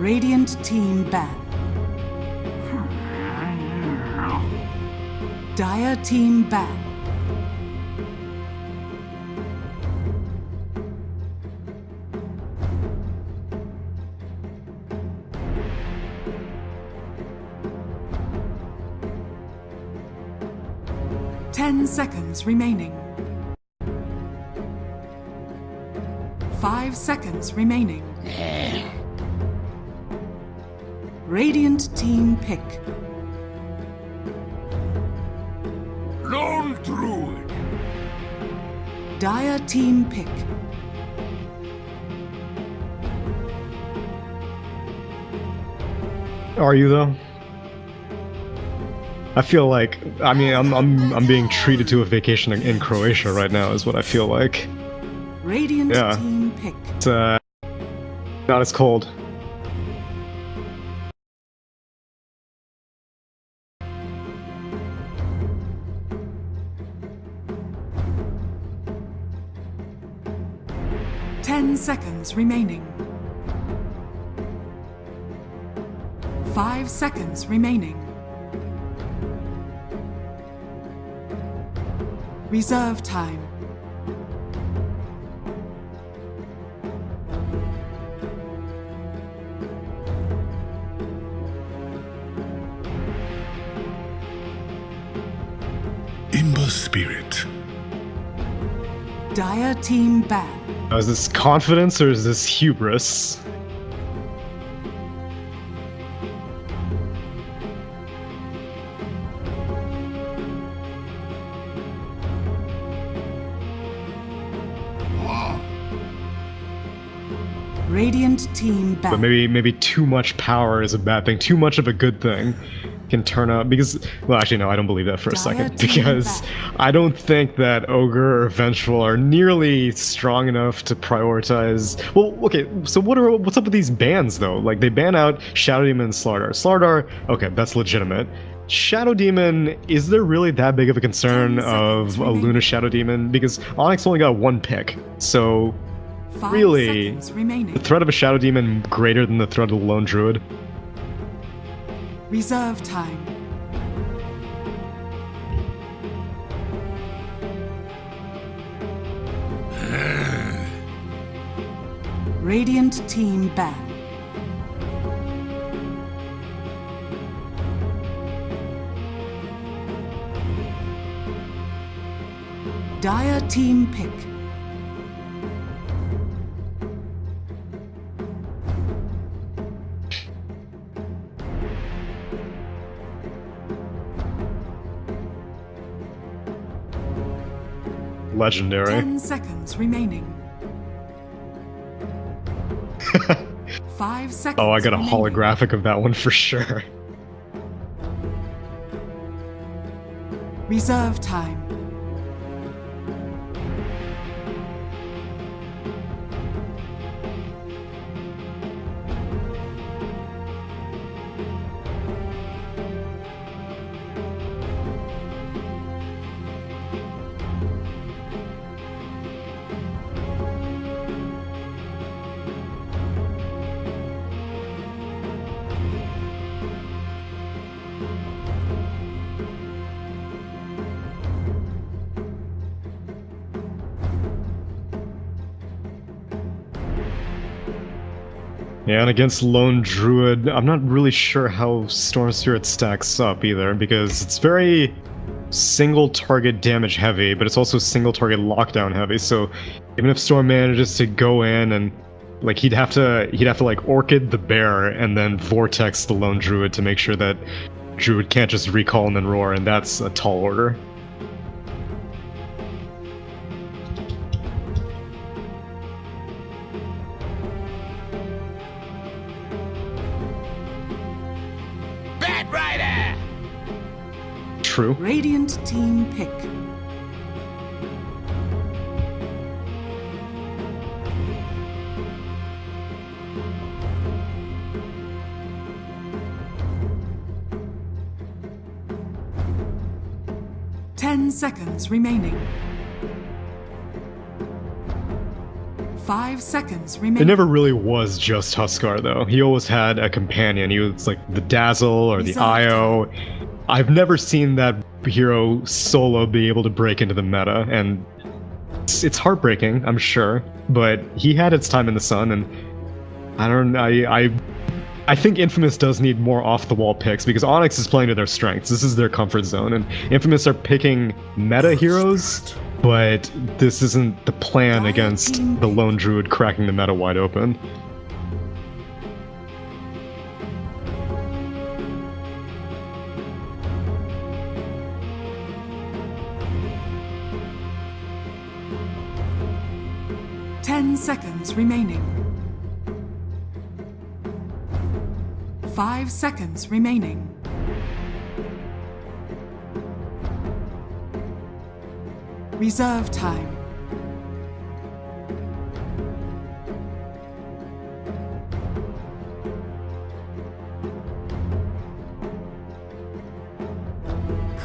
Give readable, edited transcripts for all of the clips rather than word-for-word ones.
Radiant team ban. Dire team ban. Ten seconds remaining. 5 seconds remaining. Radiant team pick. Lone Druid. Dire team pick. Are you though? I feel like, I mean, I'm being treated to a vacation in Croatia right now, is what I feel like. Radiant team pick. It's not as cold. Ten seconds remaining. 5 seconds remaining. Reserve time. Imba Spirit. Dire team ban. Is this confidence or is this hubris? Radiant team ban. But maybe too much power is a bad thing. Too much of a good thing can turn out, because, well, actually no, I don't believe that for a second, because I don't think that Ogre or Vengeful are nearly strong enough to prioritize. Well, okay, so what's up with these bans though? Like, they ban out Shadow Demon and Slardar. Slardar, okay, that's legitimate. Shadow Demon, is there really that big of a concern of a Luna Shadow Demon? Because Onyx only got one pick, so really, the threat of a Shadow Demon greater than the threat of the Lone Druid? Reserve time. Radiant team ban. Dire team pick. Legendary. 10 seconds remaining. 5 seconds. Oh, I got a remaining. holographic of that one for sure. Reserve time. Yeah, and against Lone Druid, I'm not really sure how Storm Spirit stacks up either, because it's very single target damage heavy, but it's also single target lockdown heavy, so even if Storm manages to go in and like he'd have to like Orchid the Bear and then Vortex the Lone Druid to make sure that Druid can't just recall and then roar, and that's a tall order. True. Radiant team pick. Ten seconds remaining. 5 seconds It remaining. never really was just Huskar, though. He always had a companion. He was like the Dazzle or the Io. I've never seen that hero solo be able to break into the meta, and it's heartbreaking, I'm sure. But he had its time in the sun, and I think Infamous does need more off-the-wall picks, because Onyx is playing to their strengths. This is their comfort zone, and Infamous are picking meta heroes, but this isn't the plan against the Lone Druid cracking the meta wide open. Seconds remaining. 5 seconds remaining. Reserve time.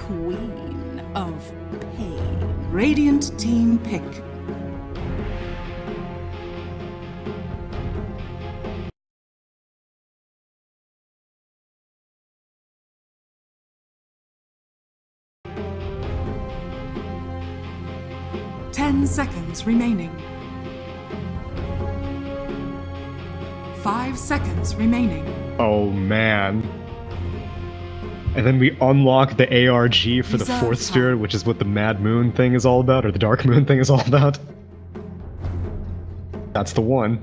Queen of Pain. Radiant team pick. Seconds remaining. 5 seconds remaining. Oh man. And then we unlock the ARG for the fourth spirit, which is what the Mad Moon thing is all about, or the Dark Moon thing is all about. That's the one.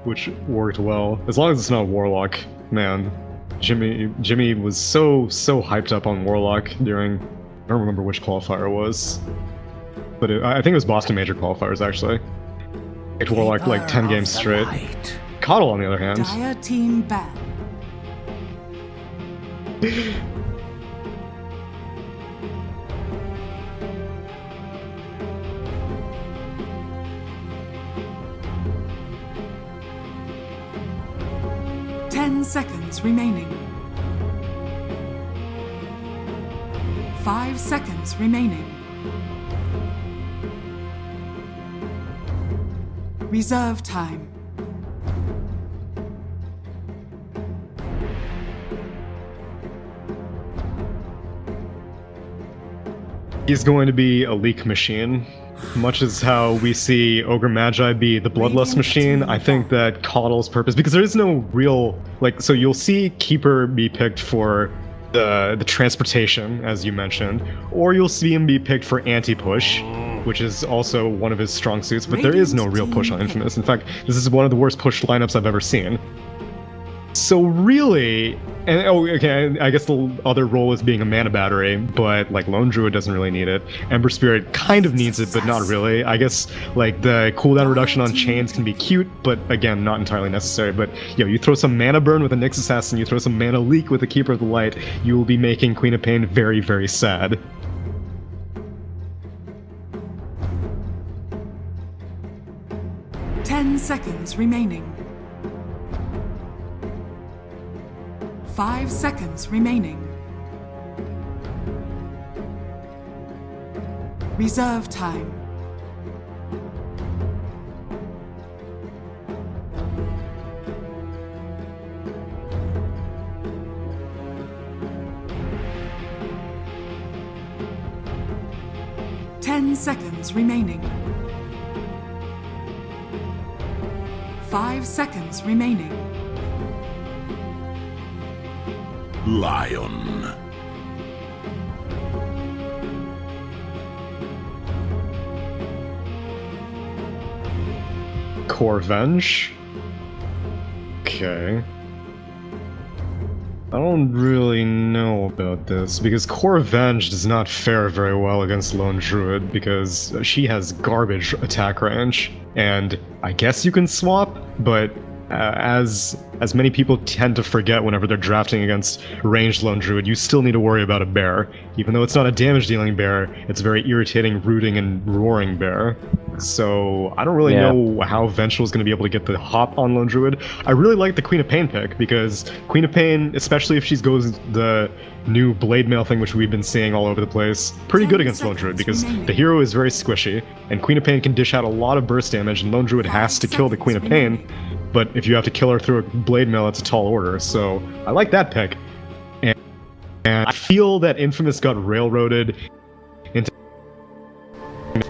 Which worked well. As long as it's not Warlock. Man, Jimmy was so hyped up on Warlock during, I don't remember which qualifier it was, but I think it was Boston Major qualifiers actually. Picked Warlock like 10 games straight. Coddle on the other hand. Dire team ban. Seconds remaining. 5 seconds remaining. Reserve time. He's going to be a leak machine. Much as how we see Ogre Magi be the Bloodlust machine, I think that Coddle's purpose, because there is no real, like, so you'll see Keeper be picked for the transportation, as you mentioned, or you'll see him be picked for anti-push, which is also one of his strong suits, but there is no real push on Infamous. In fact, this is one of the worst push lineups I've ever seen. So really, and okay, I guess the other role is being a mana battery, but like Lone Druid doesn't really need it. Ember Spirit kind of needs it, but not really. I guess like the cooldown reduction on chains can be cute, but again, not entirely necessary. But you throw some mana burn with a Nyx Assassin, you throw some mana leak with a Keeper of the Light, you will be making Queen of Pain very, very sad. Seconds remaining. 5 seconds remaining. Reserve time. Seconds remaining. 5 seconds remaining. Lion. Corvenge? Okay. I don't really know about this, because Corvenge does not fare very well against Lone Druid, because she has garbage attack range, and I guess you can swap, but as many people tend to forget whenever they're drafting against ranged lone druid, you still need to worry about a bear. Even though it's not a damage dealing bear, it's a very irritating, rooting, and roaring bear. So I don't really know how Vengeful is going to be able to get the hop on lone druid. I really like the Queen of Pain pick, because Queen of Pain, especially if she goes the new blade mail thing, which we've been seeing all over the place, pretty good against lone druid, because the hero is very squishy, and Queen of Pain can dish out a lot of burst damage, and lone druid has to kill the Queen of Pain. But if you have to kill her through a blade mail, it's a tall order. So I like that pick. And I feel that Infamous got railroaded into...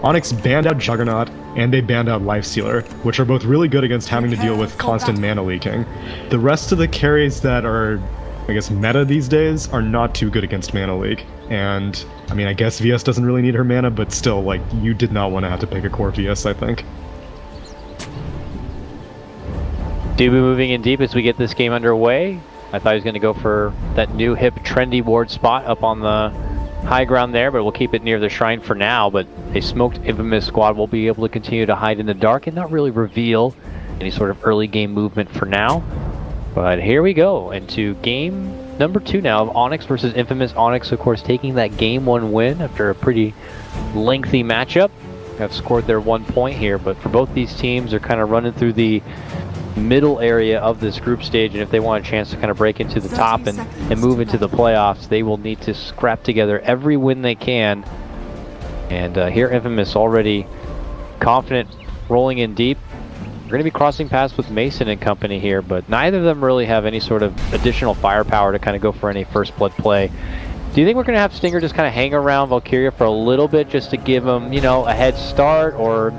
Onyx banned out Juggernaut, and they banned out Lifestealer, which are both really good against having to deal with constant mana leaking. The rest of the carries that are, I guess, meta these days are not too good against mana leak. And, I mean, I guess VS doesn't really need her mana, but still, like, you did not want to have to pick a core VS, I think. Dubu moving in deep as we get this game underway. I thought he was going to go for that new hip trendy ward spot up on the high ground there, but we'll keep it near the shrine for now. But a smoked Infamous squad will be able to continue to hide in the dark and not really reveal any sort of early game movement for now. But here we go into game number 2 now of Onyx versus Infamous. Onyx, of course, taking that game 1 win after a pretty lengthy matchup. Have scored their 1 point here, but for both these teams, they're kind of running through the middle area of this group stage, and if they want a chance to kind of break into the top and move into the playoffs, they will need to scrap together every win they can. And here Infamous already confident, rolling in deep. We're going to be crossing paths with Mason and company here, but neither of them really have any sort of additional firepower to kind of go for any first blood play. Do you think we're going to have Stinger just kind of hang around Valkyria for a little bit just to give him, you know, a head start, or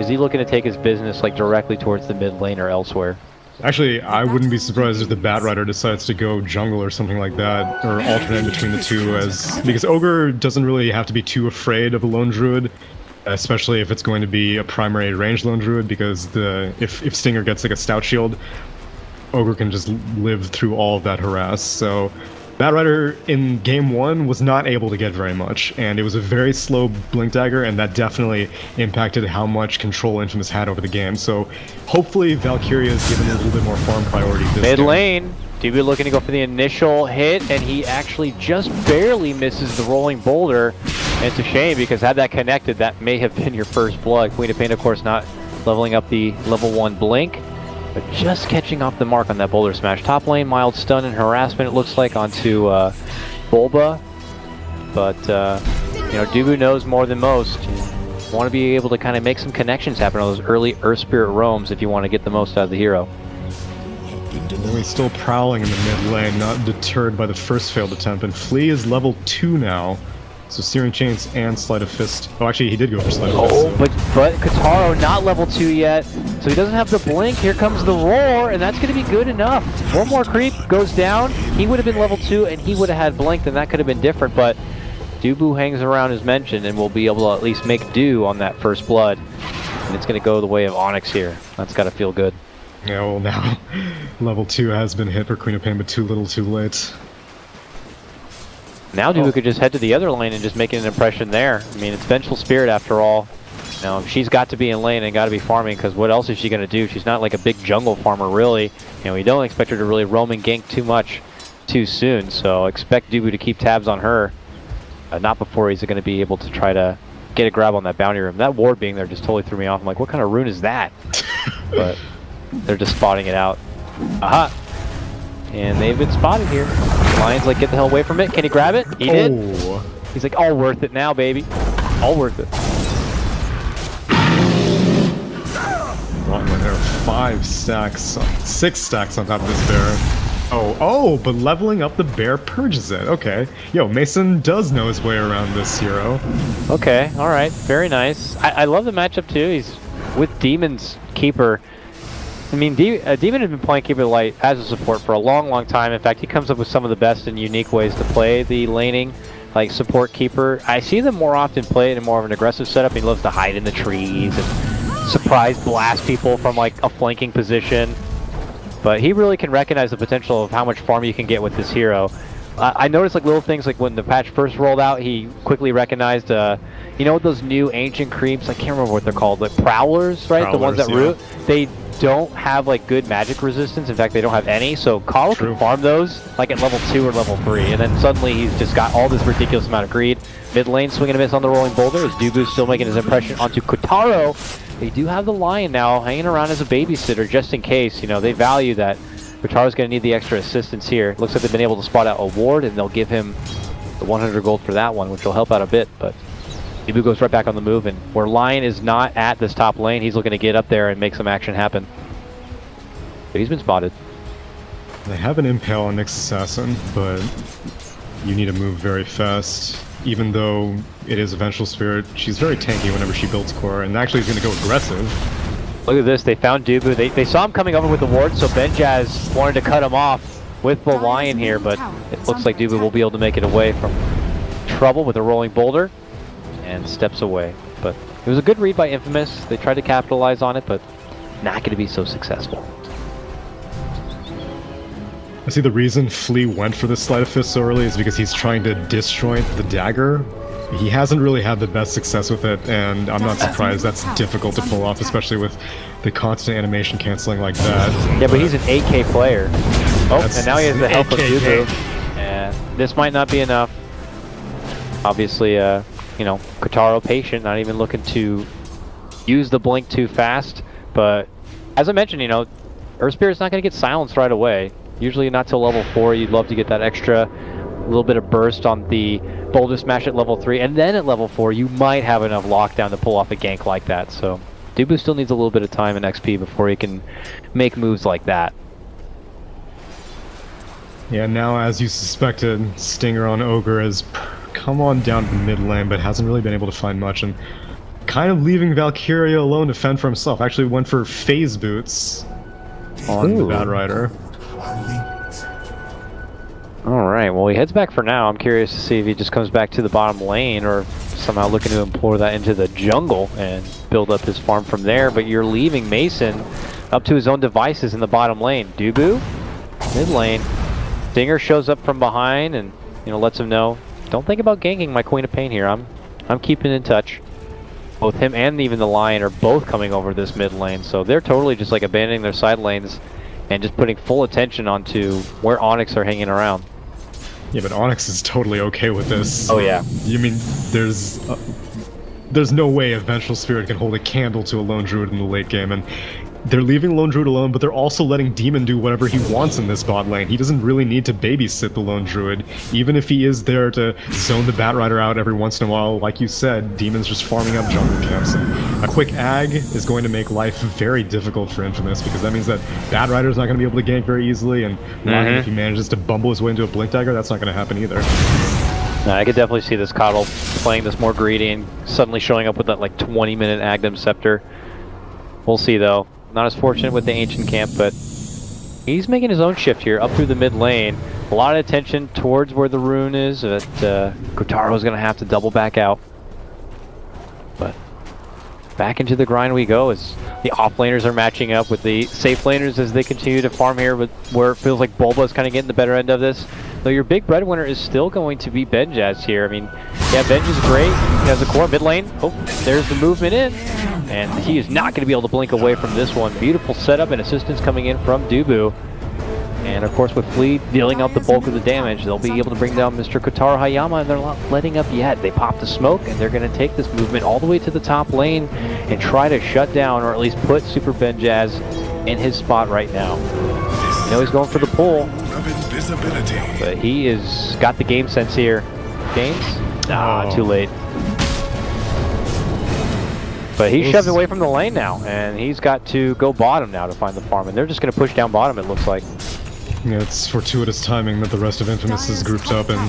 is he looking to take his business like directly towards the mid lane or elsewhere? Actually, I wouldn't be surprised if the Bat Rider decides to go jungle or something like that, or alternate between the two, because Ogre doesn't really have to be too afraid of a lone druid, especially if it's going to be a primary range lone druid, because if Stinger gets like a stout shield, Ogre can just live through all of that harass. So Bat Rider in game 1 was not able to get very much, and it was a very slow blink dagger, and that definitely impacted how much control Infamous had over the game. So hopefully Valkyria is given a little bit more farm priority this mid game. lane, DB looking to go for the initial hit, and he actually just barely misses the rolling boulder. And it's a shame, because had that connected, that may have been your first blood. Queen of Pain, of course, not leveling up the level 1 blink, but just catching off the mark on that boulder smash. Top lane, mild stun and harassment, it looks like, onto Bulba. But, you know, Dubu knows more than most. You want to be able to kind of make some connections happen on those early Earth Spirit roams if you want to get the most out of the hero. He's still prowling in the mid lane, not deterred by the first failed attempt, and Flea is level 2 now. So Searing Chains and Sleight of Fist. Oh, actually, he did go for Sleight of Fist. Oh, but Kataro not level 2 yet, so he doesn't have the blink. Here comes the roar, and that's going to be good enough. One more creep goes down. He would have been level 2, and he would have had blink, and that could have been different. But Dubu hangs around as mentioned, and will be able to at least make do on that first blood. And it's going to go the way of Onyx here. That's got to feel good. Yeah, well, now level 2 has been hit for Queen of Pain, but too little, too late. Now Dubu could just head to the other lane and just make an impression there. I mean, it's Vengeful Spirit after all. Now, she's got to be in lane and got to be farming, because what else is she going to do? She's not like a big jungle farmer, really. You know, we don't expect her to really roam and gank too much too soon, so expect Dubu to keep tabs on her. Not before he's going to be able to try to get a grab on that bounty room. That ward being there just totally threw me off. I'm like, what kind of rune is that? But they're just spotting it out. Aha! And they've been spotted here. Lion's like, get the hell away from it. Can he grab it? He did. He's like, all worth it now, baby. All worth it. Well, there are 6 stacks on top of this bear. Oh, but leveling up the bear purges it. Okay. Yo, Mason does know his way around this hero. Okay, alright. Very nice. I love the matchup too. He's with Demon's Keeper. I mean, Demon has been playing Keeper Light as a support for a long, long time. In fact, he comes up with some of the best and unique ways to play the laning, like support Keeper. I see them more often play it in more of an aggressive setup. He loves to hide in the trees and surprise blast people from like a flanking position. But he really can recognize the potential of how much farm you can get with this hero. I noticed like little things like when the patch first rolled out, he quickly recognized, you know, those new ancient creeps. I can't remember what they're called, like prowlers, right? The ones that root. They don't have like good magic resistance. In fact, they don't have any. So Carl can farm those like at level 2 or level 3, and then suddenly he's just got all this ridiculous amount of greed. Mid lane swinging a miss on the rolling boulder as Dubu's still making his impression onto Kotaro. They do have the lion now hanging around as a babysitter just in case. You know, they value that. Kotaro's going to need the extra assistance here. Looks like they've been able to spot out a ward, and they'll give him the 100 gold for that one, which will help out a bit. But Dubu goes right back on the move, and where Lion is not at this top lane, he's looking to get up there and make some action happen. But he's been spotted. They have an Impale on Nyx Assassin, but you need to move very fast. Even though it is a Vengeful Spirit, she's very tanky whenever she builds core, and actually is going to go aggressive. Look at this, they found Dubu. They saw him coming over with the ward, so Benjaz wanted to cut him off with the lion here, but it looks like Dubu will be able to make it away from trouble with a rolling boulder and steps away. But it was a good read by Infamous. They tried to capitalize on it, but not going to be so successful. I see the reason Flea went for this Sleight of Fist so early is because he's trying to disjoint the dagger. He hasn't really had the best success with it, and I'm not surprised that's difficult to pull off, especially with the constant animation canceling like that. Yeah, but he's an AK player. Oh, and now he has the help of Dubu. And this might not be enough. Obviously, you know, Kotaro patient, not even looking to use the blink too fast. But as I mentioned, you know, Earth Spirit's not going to get silenced right away. Usually not till level 4. You'd love to get that extra little bit of burst on the Boulder Smash at level 3, and then at level 4 you might have enough lockdown to pull off a gank like that. So Dubu still needs a little bit of time and XP before he can make moves like that. Yeah, now as you suspected, Stinger on Ogre has come on down to mid lane, but hasn't really been able to find much, and kind of leaving Valkyria alone to fend for himself. Actually went for phase boots on the Bad Rider. Alright, well he heads back for now. I'm curious to see if he just comes back to the bottom lane or somehow looking to implore that into the jungle and build up his farm from there. But you're leaving Mason up to his own devices in the bottom lane. Dubu, mid lane. Stinger shows up from behind and, you know, lets him know, don't think about ganking my Queen of Pain here. I'm keeping in touch. Both him and even the Lion are both coming over this mid lane, so they're totally just like abandoning their side lanes and just putting full attention onto where Onyx are hanging around. Yeah, but Onyx is totally okay with this. Oh yeah. You mean there's no way a Vengeful Spirit can hold a candle to a Lone Druid in the late game, and they're leaving Lone Druid alone, but they're also letting Demon do whatever he wants in this bot lane. He doesn't really need to babysit the Lone Druid, even if he is there to zone the Bat Rider out every once in a while. Like you said, Demon's just farming up jungle camps, and a quick ag is going to make life very difficult for Infamous, because that means that Bat Rider's not going to be able to gank very easily, and Lion, if he manages to bumble his way into a Blink Dagger, that's not going to happen either. No, I could definitely see this Coddle playing this more greedy and suddenly showing up with that like 20-minute Agdam Scepter. We'll see though. Not as fortunate with the Ancient Camp, but he's making his own shift here up through the mid lane. A lot of attention towards where the rune is, but Kotaro's going to have to double back out. But back into the grind we go as the off laners are matching up with the safe laners as they continue to farm here, but where it feels like Bulba's kind of getting the better end of this. Though your big breadwinner is still going to be Benjaz here. I mean, yeah, Benj is great. He has a core mid lane. Oh, there's the movement in. And he is not going to be able to blink away from this one. Beautiful setup and assistance coming in from Dubu. And of course with Flea dealing out the bulk of the damage, they'll be able to bring down Mr. Kotaro Hayama, and they're not letting up yet. They pop the smoke, and they're going to take this movement all the way to the top lane and try to shut down, or at least put Super Benjaz in his spot right now. You know he's going for the pull, but he is got the game sense here. James? Too late. But he's shoved away from the lane now, and he's got to go bottom now to find the farm, and they're just going to push down bottom, it looks like. Yeah, it's fortuitous timing that the rest of Infamous is grouped up, and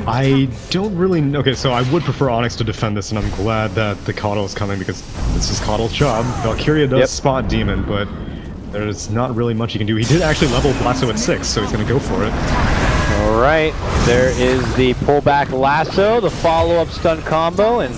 I don't really... Okay, so I would prefer Onyx to defend this, and I'm glad that the Coddle is coming, because this is Coddle's job. Valkyria does spot Demon, but there's not really much he can do. He did actually level Lasso at 6, so he's going to go for it. Alright, there is the pullback Lasso, the follow-up stun combo, and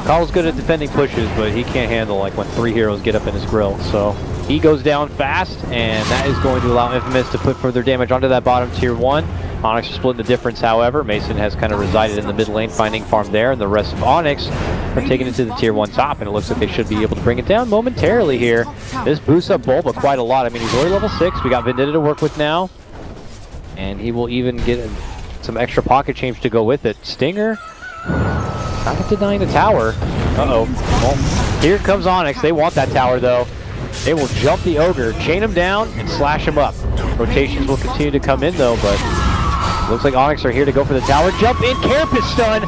Coddle's good at defending pushes, but he can't handle like when 3 heroes get up in his grill, so he goes down fast, and that is going to allow Infamous to put further damage onto that bottom tier 1. Onyx are splitting the difference, however. Mason has kind of resided in the mid lane, finding farm there, and the rest of Onyx are taking it to the tier 1 top, and it looks like they should be able to bring it down momentarily here. This boosts up Bulba quite a lot. I mean, he's already level 6. We got Vendetta to work with now, and he will even get some extra pocket change to go with it. Stinger, not denying the tower. Uh-oh. Well, here comes Onyx. They want that tower, though. They will jump the Ogre, chain him down, and slash him up. Rotations will continue to come in, though, but looks like Onyx are here to go for the tower. Jump in, Carapace stun.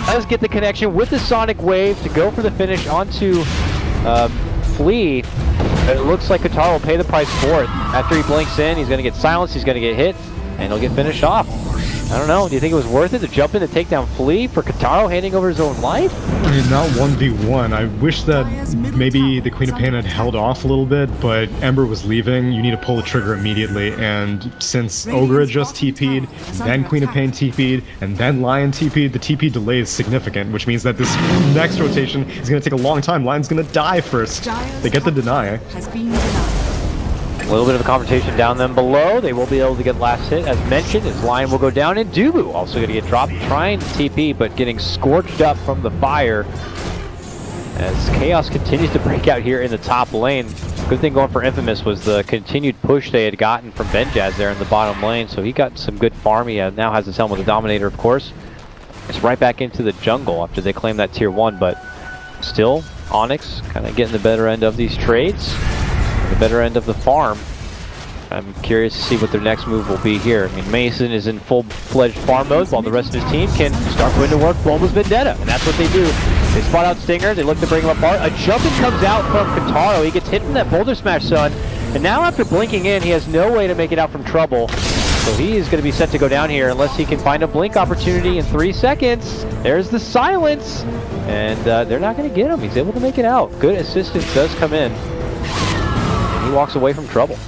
Does get the connection with the Sonic Wave to go for the finish onto Flea. It looks like Katara will pay the price for it. After he blinks in, he's going to get silenced, he's going to get hit, and he'll get finished off. I don't know, do you think it was worth it to jump in to take down Flea for Kataro handing over his own life? I mean, not 1v1. I wish that maybe the Queen of Pain had held off a little bit, but Ember was leaving. You need to pull the trigger immediately, and since Ogre had just TP'd, then Queen of Pain TP'd, and then Lion TP'd, the TP delay is significant, which means that this next rotation is going to take a long time. Lion's going to die first. They get the deny. A little bit of a confrontation down them below. They will be able to get last hit, as mentioned, as Lion will go down, and Dubu also going to get dropped, trying to TP, but getting scorched up from the fire as Chaos continues to break out here in the top lane. Good thing going for Infamous was the continued push they had gotten from Benjaz there in the bottom lane, so he got some good farm. He now has his helmet of Dominator, of course. It's right back into the jungle after they claim that tier 1, but still, Onyx kind of getting the better end of these trades. The better end of the farm. I'm curious to see what their next move will be here. I mean, Mason is in full-fledged farm mode while the rest of his team can start putting to work Bulba's Vendetta, and that's what they do. They spot out Stinger, they look to bring him apart. A jumping comes out from Kataro. He gets hit from that Boulder Smash Sun, and now after blinking in, he has no way to make it out from trouble. So he is going to be set to go down here unless he can find a blink opportunity in 3 seconds. There's the silence, and they're not going to get him. He's able to make it out. Good assistance does come in. He walks away from trouble.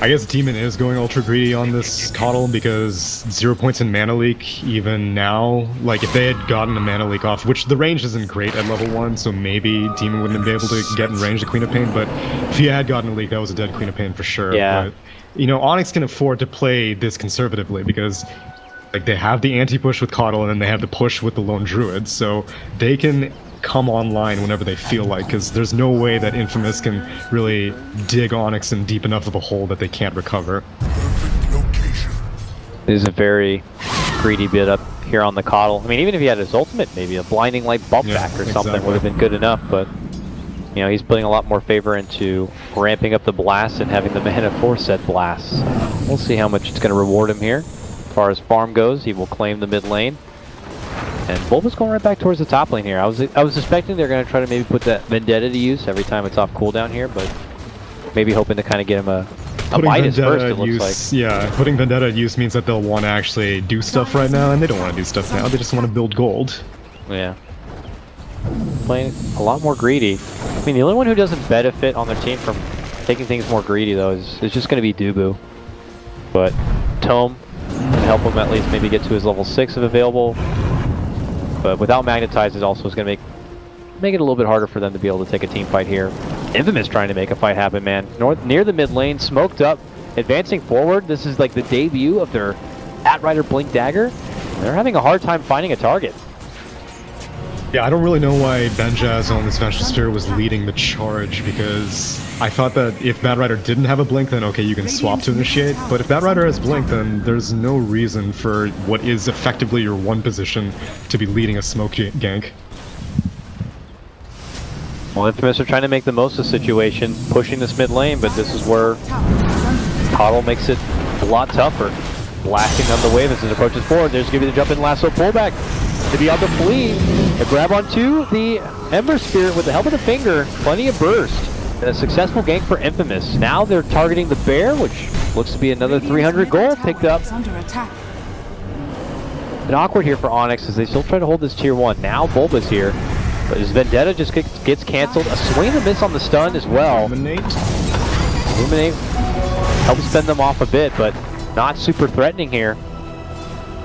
I guess Demon is going ultra greedy on this Coddle because 0 points in mana leak even now. Like if they had gotten a mana leak off, which the range isn't great at level 1, so maybe Demon wouldn't be able to get in range the Queen of Pain, but if he had gotten a leak, that was a dead Queen of Pain for sure. Yeah. But, you know, Onyx can afford to play this conservatively because like they have the anti-push with Coddle and then they have the push with the Lone Druid, so they can come online whenever they feel like, because there's no way that Infamous can really dig Onyx in deep enough of a hole that they can't recover. It is a very greedy bit up here on the Coddle. I mean, even if he had his ultimate, maybe a Blinding Light bump back or something would have been good enough, but you know, he's putting a lot more favor into ramping up the blast and having the mana for said blasts. We'll see how much it's going to reward him here. As far as farm goes, he will claim the mid lane. And Bulba's going right back towards the top lane here. I was suspecting they're going to try to maybe put that Vendetta to use every time it's off cooldown here, but maybe hoping to kind of get him a Midas first, it looks like. Yeah, putting Vendetta at use means that they'll want to actually do stuff right now, and they don't want to do stuff now. They just want to build gold. Yeah. Playing a lot more greedy. I mean, the only one who doesn't benefit on their team from taking things more greedy, though, is just going to be Dubu. But Tome can help him at least maybe get to his level 6 if available. But without Magnetize, it also is going to make it a little bit harder for them to be able to take a team fight here. Infamous trying to make a fight happen, man. Near the mid lane, smoked up, advancing forward. This is like the debut of their Batrider Blink Dagger. They're having a hard time finding a target. Yeah, I don't really know why Benjaz on this Vengeful Sphere was leading the charge, because I thought that if Batrider didn't have a blink, then okay, you can swap to initiate, but if Batrider has blink, then there's no reason for what is effectively your one position to be leading a smoke gank. Well, Infamous are trying to make the most of the situation, pushing this mid lane, but this is where Coddle makes it a lot tougher. Blasting on the wave as it approaches forward. There's going to be the jump in lasso pullback to be on the Flea. A grab onto the Ember Spirit with the help of the finger. Plenty of burst. And a successful gank for Infamous. Now they're targeting the bear, which looks to be another 300 gold picked up. And awkward here for Onyx as they still try to hold this tier 1. Now Bulba's here. But his Vendetta just gets canceled. A swing and a miss on the stun as well. Illuminate helps fend them off a bit, but not super threatening here.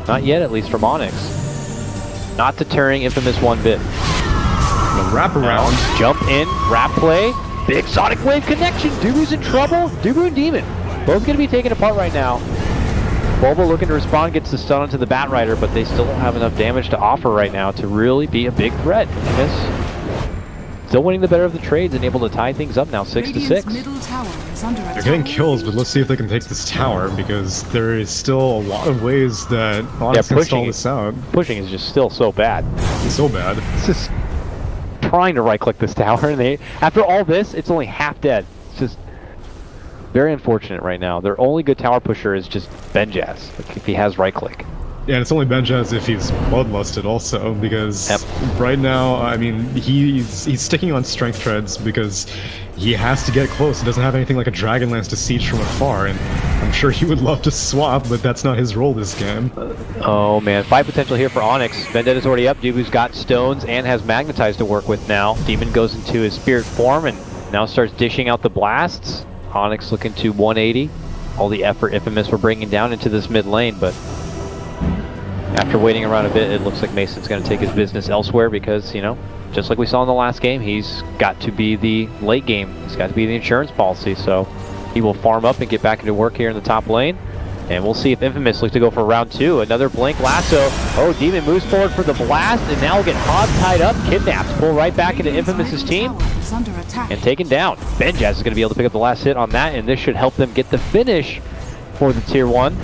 Not yet, at least from Onyx. Not deterring Infamous one bit. The wraparound. Jump in, wrap play. Big Sonic Wave connection. Dubu's in trouble. Dubu and Demon both going to be taken apart right now. Bulba looking to respond, gets the stun onto the Batrider, but they still don't have enough damage to offer right now to really be a big threat. Still winning the better of the trades and able to tie things up now 6-6. They're getting kills, but let's see if they can take this tower, because there is still a lot of ways that Onyx can stall this out. Pushing is just still so bad. It's so bad. It's just trying to right-click this tower, and after all this, it's only half dead. It's just very unfortunate right now. Their only good tower pusher is just Benjaz, like if he has right-click. Yeah, and it's only Benjaz if he's bloodlusted also, because right now, I mean, he's sticking on strength treads because he has to get close. He doesn't have anything like a Dragonlance to siege from afar, and I'm sure he would love to swap, but that's not his role this game. Oh man, fight potential here for Onyx. Vendetta's already up. Dubu's got stones and has Magnetize to work with now. Demon goes into his spirit form and now starts dishing out the blasts. Onyx looking to 180. All the effort Infamous were bringing down into this mid lane, but after waiting around a bit, it looks like Mason's going to take his business elsewhere because, you know, just like we saw in the last game, he's got to be the late game. He's got to be the insurance policy, so he will farm up and get back into work here in the top lane. And we'll see if Infamous looks to go for round 2. Another Blink Lasso. Oh, Demon moves forward for the blast, and now we'll get Hog tied up. Kidnaps, pull right back into Infamous's team, and taken down. Benjaz is going to be able to pick up the last hit on that, and this should help them get the finish for the Tier 1.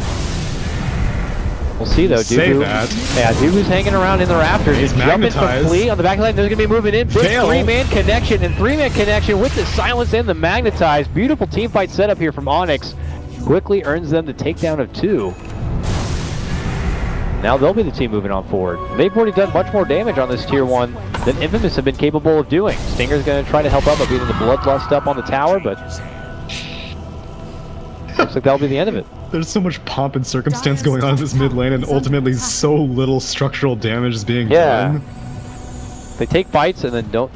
We'll see though, Dubu. Yeah, Dubu's hanging around in the rafters. He's jumping for Flea on the back line. They're going to be moving in. Big three-man connection, and three-man connection with the silence and the Magnetize. Beautiful team fight setup here from Onyx. Quickly earns them the takedown of 2. Now they'll be the team moving on forward. They've already done much more damage on this Tier 1 than Infamous have been capable of doing. Stinger's going to try to help up by beating the Bloodlust up on the tower, but looks like that'll be the end of it. There's so much pomp and circumstance going on in this mid lane, and ultimately so little structural damage is being done. They take fights and then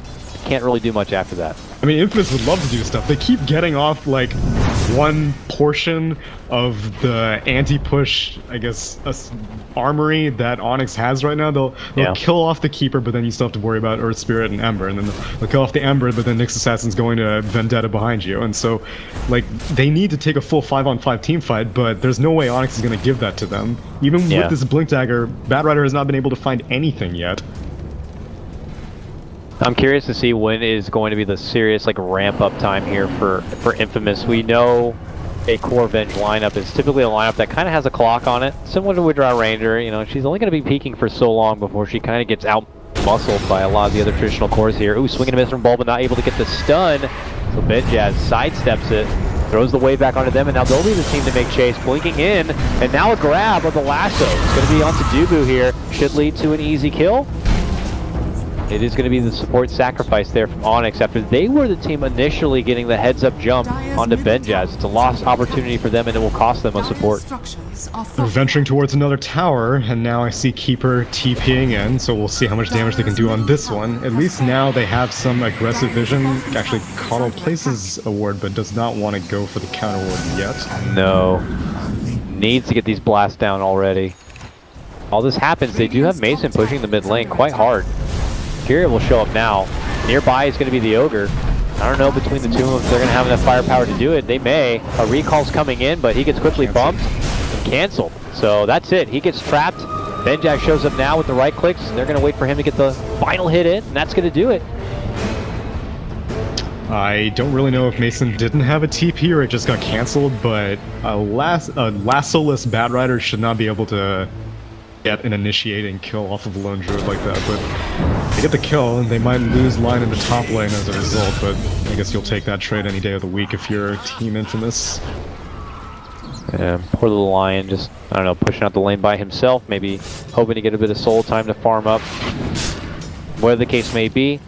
can't really do much after that. I mean, Infamous would love to do stuff. They keep getting off like one portion of the anti-push, I guess, armory that Onyx has right now. They'll kill off the Keeper, but then you still have to worry about Earth Spirit and Ember, and then they'll kill off the Ember, but then Nyx Assassin's going to Vendetta behind you, and so, like, they need to take a full 5-on-5 team fight, but there's no way Onyx is going to give that to them. Even with this Blink Dagger, Batrider has not been able to find anything yet. I'm curious to see when is going to be the serious ramp up time here for Infamous. We know a core Venge lineup is typically a lineup that kind of has a clock on it, similar to Withdraw Ranger. You know, she's only going to be peaking for so long before she kind of gets out muscled by a lot of the other traditional cores here. Ooh, swinging a miss from Bulba, not able to get the stun. So Benjaz sidesteps it, throws the wave back onto them, and now they'll be the team to make chase. Blinking in, and now a grab of the lasso. It's going to be onto Dubu here. Should lead to an easy kill. It is going to be the support sacrifice there from Onyx after they were the team initially getting the heads-up jump onto Benjaz. It's a lost opportunity for them, and it will cost them a support. They're venturing towards another tower, and now I see Keeper TPing in, so we'll see how much damage they can do on this one. At least now they have some aggressive vision. Actually, Connell places a ward, but does not want to go for the counter ward yet. No. Needs to get these blasts down already. All this happens, they do have Mason pushing the mid lane quite hard. Kyria will show up now. Nearby is going to be the Ogre. I don't know between the two of them if they're going to have enough firepower to do it. They may. A recall's coming in, but he gets quickly bumped and canceled. So that's it. He gets trapped. Benjaz shows up now with the right clicks. They're going to wait for him to get the final hit in, and that's going to do it. I don't really know if Mason didn't have a TP or it just got canceled, but a lassoless Batrider should not be able to get an initiating kill off of a lone druid like that, but they get the kill and they might lose line in the top lane as a result, but I guess you'll take that trade any day of the week if you're Team Infamous. Yeah, poor little Lion just, I don't know, pushing out the lane by himself, maybe hoping to get a bit of soul time to farm up. Whatever the case may be,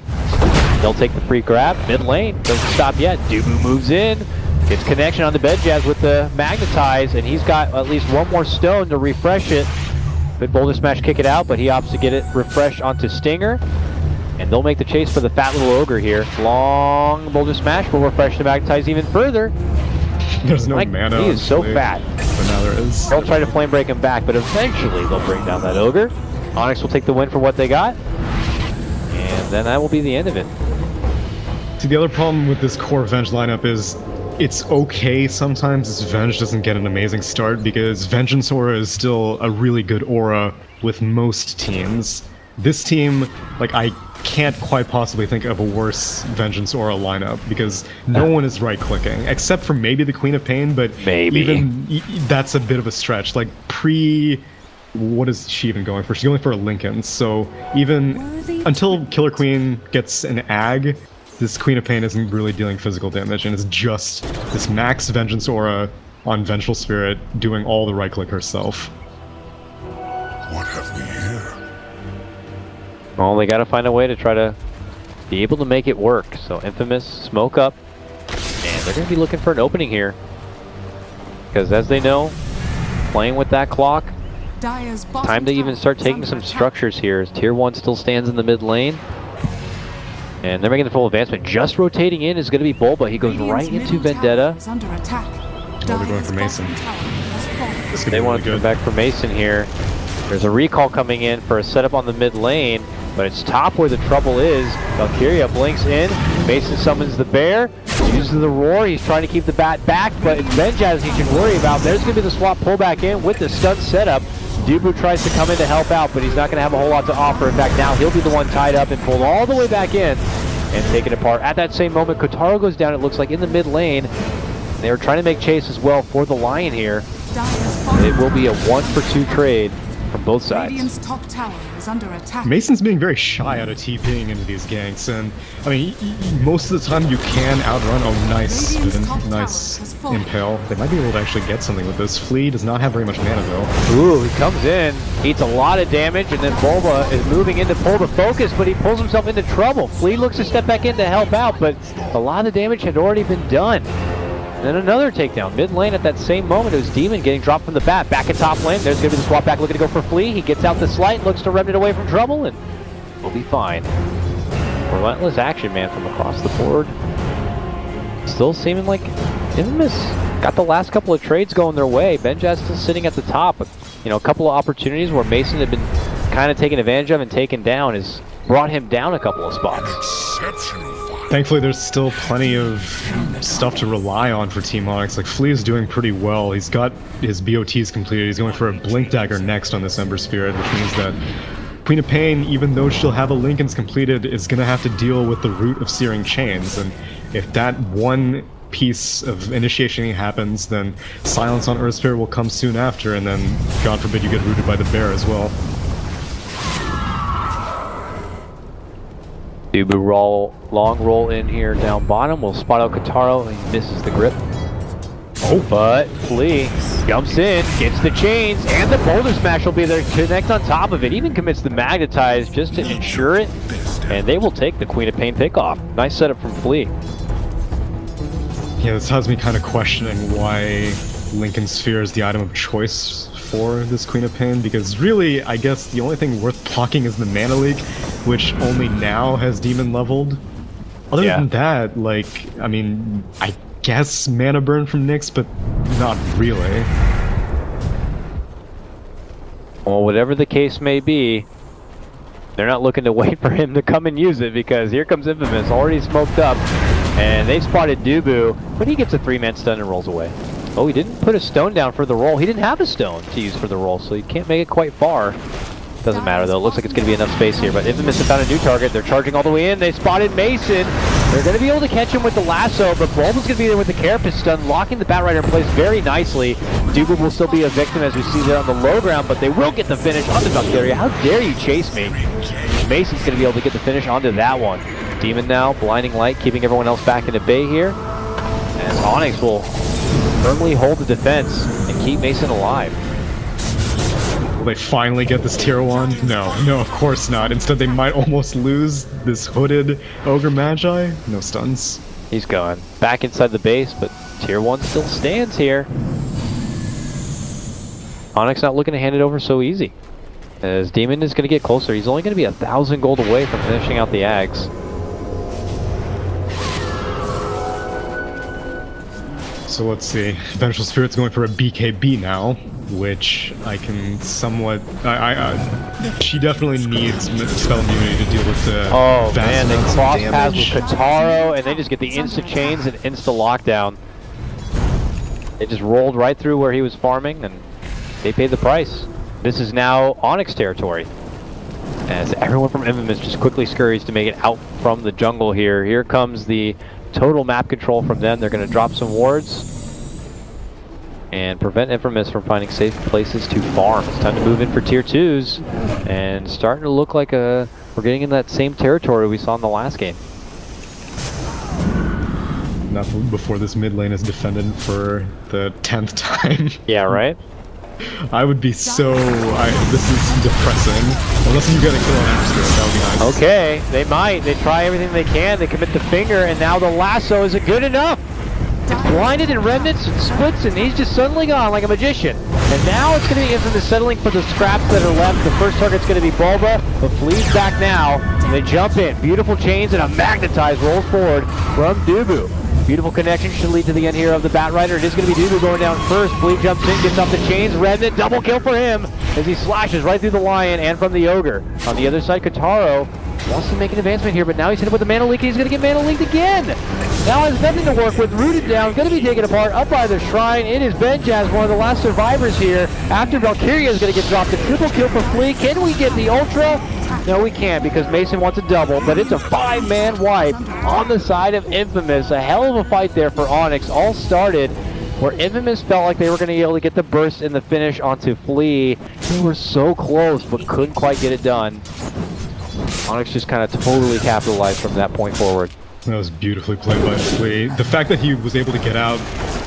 they'll take the free grab, mid lane, doesn't stop yet, Dubu moves in, gets connection on the Benjaz with the Magnetize, and he's got at least one more stone to refresh it. Could Boulder Smash kick it out, but he opts to get it refreshed onto Stinger. And they'll make the chase for the fat little Ogre here. Long Boulder Smash will refresh the Magnetize even further. There's no mana. He is so fat. But now there is. They'll try to flame break him back, but eventually they'll bring down that Ogre. Onyx will take the win for what they got. And then that will be the end of it. See, the other problem with this core Venge lineup is it's okay sometimes as Venge doesn't get an amazing start, because Vengeance Aura is still a really good aura with most teams. This team, like, I can't quite possibly think of a worse Vengeance Aura lineup, because no one is right-clicking, except for maybe the Queen of Pain, but even that's a bit of a stretch. Like, what is she even going for? She's going for a Lincoln, so even until Killer Queen gets an Ag, this Queen of Pain isn't really dealing physical damage, and it's just this max Vengeance Aura on Vengeful Spirit doing all the right-click herself. What have we here? Well, they gotta find a way to try to be able to make it work. So Infamous, smoke up, and they're gonna be looking for an opening here. Because as they know, playing with that clock, time to even start taking some structures here, as Tier 1 still stands in the mid lane. And they're making the full advancement. Just rotating in is going to be Bulba. He goes right into Vendetta. Oh, they're going for Mason. They want to come back for Mason here. There's a recall coming in for a setup on the mid lane, but it's top where the trouble is. Valkyria blinks in. Mason summons the bear. Uses the roar. He's trying to keep the bat back, but it's Benjaz he should worry about. There's going to be the swap pullback in with the stun setup. Dubu tries to come in to help out, but he's not going to have a whole lot to offer. In fact, now he'll be the one tied up and pulled all the way back in and taken apart. At that same moment, Kotaro goes down, it looks like, in the mid lane. They were trying to make chase as well for the Lion here. It will be a 1-for-2 trade from both sides. Top tower is under attack. Mason's being very shy out of TPing into these ganks, and I mean, most of the time you can outrun. Oh, nice impale. They might be able to actually get something with this. Flea does not have very much mana though. Ooh, he comes in, eats a lot of damage, and then Bulba is moving in to pull the focus, but he pulls himself into trouble. Flea looks to step back in to help out, but a lot of the damage had already been done. Then another takedown. Mid lane at that same moment, it was Demon getting dropped from the bat. Back at top lane, there's going to be the swap back looking to go for Flea. He gets out the slight, looks to Remnant away from trouble, and we'll be fine. Relentless action, man, from across the board. Still seeming like Infamous got the last couple of trades going their way. Benjaz still sitting at the top. But, you know, a couple of opportunities where Mason had been kind of taken advantage of and taken down has brought him down a couple of spots. Exceptional. Thankfully, there's still plenty of stuff to rely on for Team Onyx. Like, Flea is doing pretty well. He's got his BOTs completed. He's going for a Blink Dagger next on this Ember Spirit, which means that Queen of Pain, even though she'll have a Lincoln's completed, is going to have to deal with the root of Searing Chains. And if that one piece of initiation happens, then Silence on Earth Spirit will come soon after, and then, God forbid, you get rooted by the bear as well. Dubu long roll in here down bottom. We'll spot out Kotaro. He misses the grip. Oh, but Flea jumps in, gets the chains, and the boulder smash will be there to connect on top of it. Even commits the magnetize just to ensure it. And they will take the Queen of Pain pickoff. Nice setup from Flea. Yeah, this has me kind of questioning why Lincoln Sphere is the item of choice for this Queen of Pain, because really, I guess the only thing worth blocking is the Mana Leak, which only now has Demon leveled. Other than that, like, I mean, I guess Mana Burn from Nyx, but not really. Well, whatever the case may be, they're not looking to wait for him to come and use it, because here comes Infamous, already smoked up, and they've spotted Dubu, but he gets a 3-man stun and rolls away. Oh, he didn't put a stone down for the roll. He didn't have a stone to use for the roll, so he can't make it quite far. Doesn't matter, though. It looks like it's going to be enough space here, but Infamous have found a new target. They're charging all the way in. They spotted Mason. They're going to be able to catch him with the lasso, but Bulba's going to be there with the Carapace stun, locking the Batrider in place very nicely. Dubu will still be a victim as we see there on the low ground, but they will get the finish on the Valkyria. How dare you chase me? Mason's going to be able to get the finish onto that one. Demon now, blinding light, keeping everyone else back into bay here. As Onyx will firmly hold the defense and keep Mason alive. Will they finally get this tier 1? No, of course not. Instead, they might almost lose this hooded Ogre Magi. No stuns. He's gone. Back inside the base, but tier 1 still stands here. Onyx not looking to hand it over so easy, as Demon is going to get closer. He's only going to be 1,000 gold away from finishing out the Ags. So let's see. Vengeful Spirit's going for a BKB now, which I can somewhat... she definitely needs spell immunity to deal with the... Oh man, they cross paths with Kotaro, and they just get the insta chains and insta lockdown. They just rolled right through where he was farming, and they paid the price. This is now Onyx territory, as everyone from Infamous just quickly scurries to make it out from the jungle here. Here comes the total map control from them. They're going to drop some wards and prevent Infamous from finding safe places to farm. It's time to move in for tier 2s, and starting to look like we're getting in that same territory we saw in the last game. Not before this mid lane is defended for the 10th time. Yeah, right? I would be so... this is depressing. Unless you get a kill on Amberspirit, that would be nice. Okay, they might. They try everything they can. They commit the finger, and now the lasso isn't good enough. It's blinded and remnants and splits, and he's just suddenly gone like a magician. And now it's going to be Infamous settling for the scraps that are left. The first target's going to be Bulba, but Flea's back now. They jump in. Beautiful chains and a magnetized rolls forward from Dubu. Beautiful connection should lead to the end here of the Batrider. It is going to be Dubu going down first. Flea jumps in, gets off the chains. Remnant, double kill for him as he slashes right through the Lion and from the Ogre. On the other side, Kataro wants to make an advancement here, but now he's hit with the Mana Leak, and he's going to get Mana Leaked again. Now has nothing to work with. Rooted down, going to be taken apart up by the Shrine. It is Benjaz, one of the last survivors here. After Valkyria is going to get dropped, a triple kill for Flea. Can we get the Ultra? No, we can't, because Mason wants a double, but it's a 5-man wipe on the side of Infamous. A hell of a fight there for Onyx. All started where Infamous felt like they were going to be able to get the burst and the finish onto Flea. They were so close, but couldn't quite get it done. Onyx just kind of totally capitalized from that point forward. That was beautifully played by Flea. The fact that he was able to get out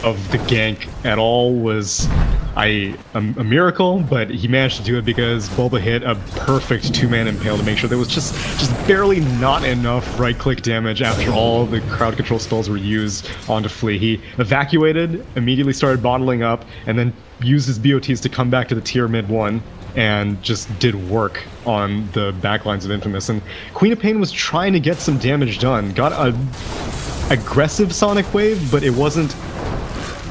of the gank at all was a miracle, but he managed to do it because Bulba hit a perfect 2-man impale to make sure there was just barely not enough right-click damage after all the crowd control spells were used onto Flea. He evacuated, immediately started bottling up, and then used his BOTs to come back to the tier mid-1 and just did work on the backlines of Infamous. And Queen of Pain was trying to get some damage done. Got a aggressive Sonic Wave, but it wasn't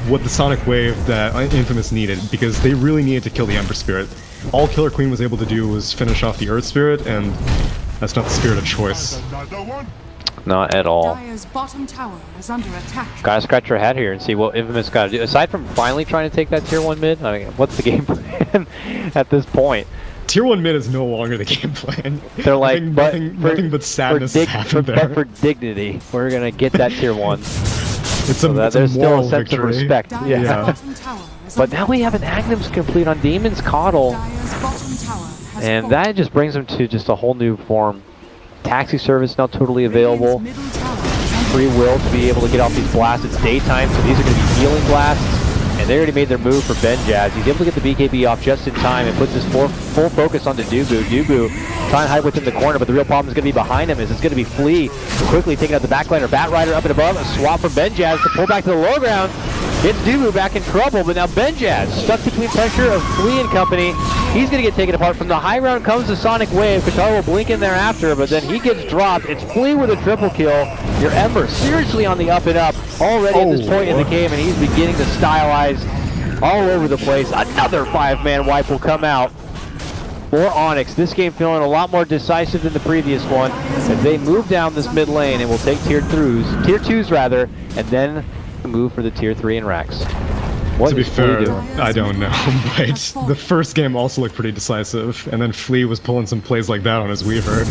what the Sonic Wave that Infamous needed, because they really needed to kill the Ember Spirit. All Killer Queen was able to do was finish off the Earth Spirit, and that's not the spirit of choice. Not at all. Dire's bottom tower is under attack. Gotta scratch your head here and see what Infamous gotta do. Aside from finally trying to take that tier 1 mid, I mean, what's the game plan at this point? Tier 1 mid is no longer the game plan. They're like, nothing but sadness has happened there. But for dignity, we're gonna get that tier 1. It's so a there's still a sense victory. of respect. Yeah. But now we have an Agnum's complete on Demon's Coddle, and that just brings them to just a whole new form. Taxi service now totally available. Free will to be able to get off these blasts. It's daytime, so these are going to be healing blasts. And they already made their move for Benjaz. He's able to get the BKB off just in time and puts his full focus onto Dubu. Dubu trying to hide within the corner, but the real problem is going to be behind him. It's going to be Flea quickly taking out the backliner. Batrider up and above. A swap from Benjaz to pull back to the low ground. Gets Dubu back in trouble, but now Benjaz stuck between pressure of Flea and company. He's going to get taken apart. From the high ground comes the Sonic Wave. Katara will blink in thereafter, but then he gets dropped. It's Flea with a triple kill. Your Ember seriously on the up and up already at this point in the game, and he's beginning to stylize all over the place. Another 5-man wipe will come out for Onyx. This game feeling a lot more decisive than the previous one as they move down this mid lane and will take tier 2s rather, and then move for the tier 3 and Rax. What to be fair, doing? I don't know, but the first game also looked pretty decisive, and then Flea was pulling some plays like that on his Weaver.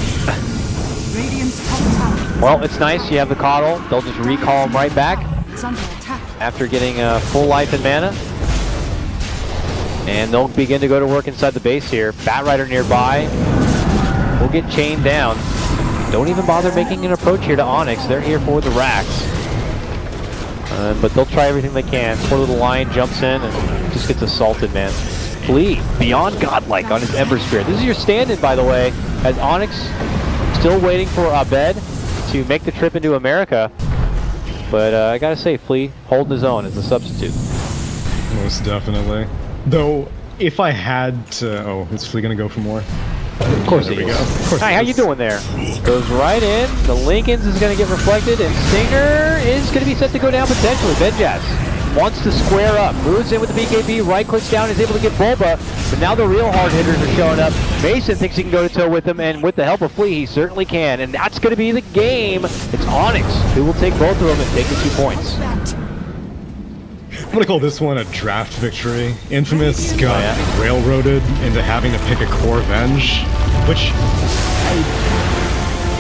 Well, it's nice. You have the Coddle. They'll just recall him right back after getting full life and mana. And they'll begin to go to work inside the base here. Batrider nearby will get chained down. Don't even bother making an approach here to Onyx. They're here for the Rax. But they'll try everything they can. Poor little Lion jumps in and just gets assaulted, man. Flea, beyond godlike on his Ember Spirit. This is your stand-in, by the way, as Onyx still waiting for Abed to make the trip into America. But I gotta say, Flea holding his own as a substitute. Most definitely. Though, if I had to... Oh, is Flea gonna go for more? Of course he is. Hi, how you doing there? Goes right in. The Lincolns is going to get reflected, and Stinger is going to be set to go down potentially. Benjaz wants to square up. Moves in with the BKB, right clicks down, is able to get Bulba, but now the real hard hitters are showing up. Mason thinks he can go to toe with him, and with the help of Flea, he certainly can. And that's going to be the game. It's Onyx who will take both of them and take the 2 points. gonna call this one a draft victory. Infamous got railroaded into having to pick a core Venge, which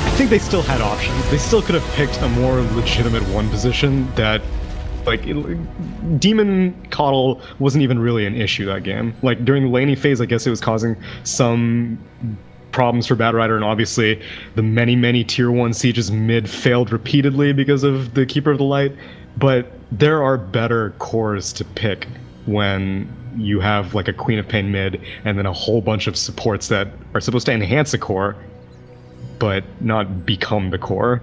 I think they still had options. They still could have picked a more legitimate one position that, like, Demon Coddle wasn't even really an issue that game. Like, during the laning phase, I guess it was causing some problems for Batrider, and obviously the many tier 1 sieges mid failed repeatedly because of the Keeper of the Light, but there are better cores to pick when you have like a Queen of Pain mid and then a whole bunch of supports that are supposed to enhance a core but not become the core.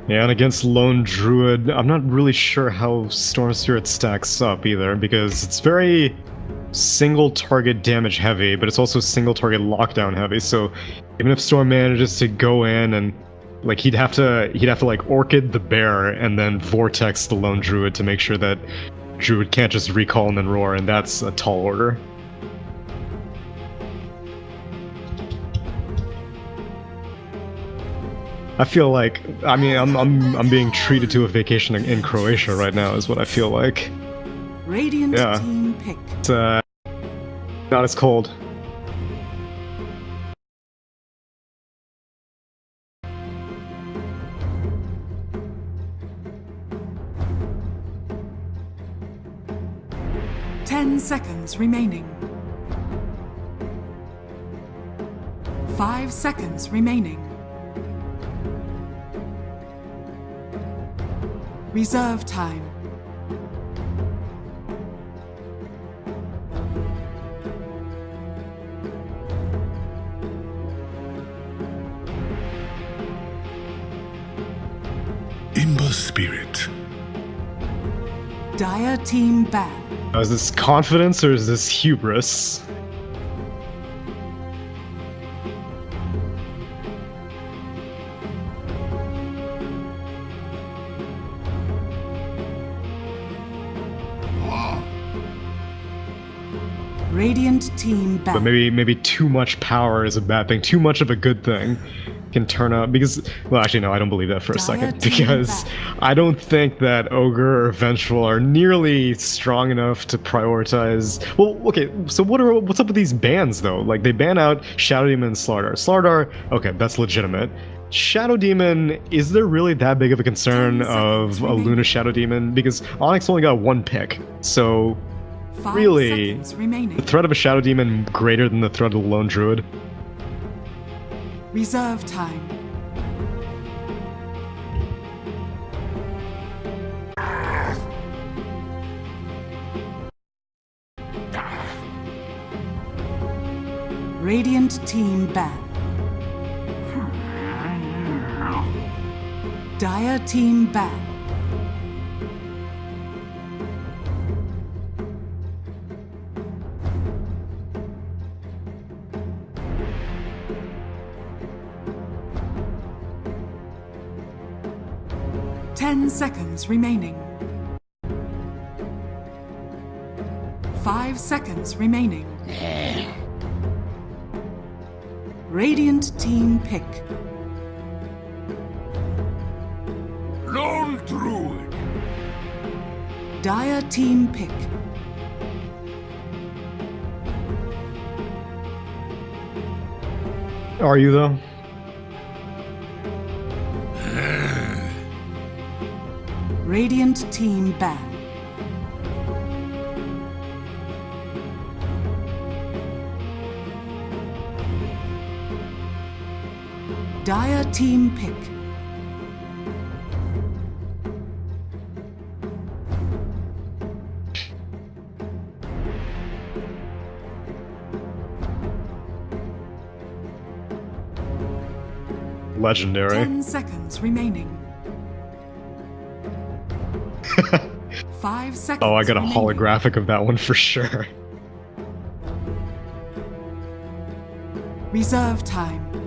Yeah, and against Lone Druid, I'm not really sure how Storm Spirit stacks up either, because it's very single target damage heavy, but it's also single target lockdown heavy, so even if Storm manages to go in and like he'd have to like Orchid the bear and then Vortex the Lone Druid to make sure that Druid can't just recall and then roar, and that's a tall order. I feel like, I mean, I'm being treated to a vacation in Croatia right now, is what I feel like. Radiant team pick. It's not as cold. Ten seconds remaining. 5 seconds remaining. Reserve time. Imber Spirit. Dire team ban. Is this confidence or is this hubris? Radiant team ban. But maybe too much power is a bad thing. Too much of a good thing can turn up, because, well, actually no, I don't believe that for a second, because I don't think that Ogre or Vengeful are nearly strong enough to prioritize. Well, okay, so what's up with these bans though? Like, they ban out Shadow Demon and Slardar. Slardar, okay, that's legitimate. Shadow Demon, is there really that big of a concern of a Luna Shadow Demon? Because Onyx only got one pick, so really, the threat of a Shadow Demon greater than the threat of the Lone Druid? Reserve time. Radiant team ban. Dire team ban. 10 seconds remaining. 5 seconds remaining. Radiant team pick. Lone Druid. Dire team pick. Are you though? Radiant team ban. Dire team pick. Legendary. 10 seconds remaining. 5 seconds. Oh, I got a remaining. holographic of that one for sure. Reserve time.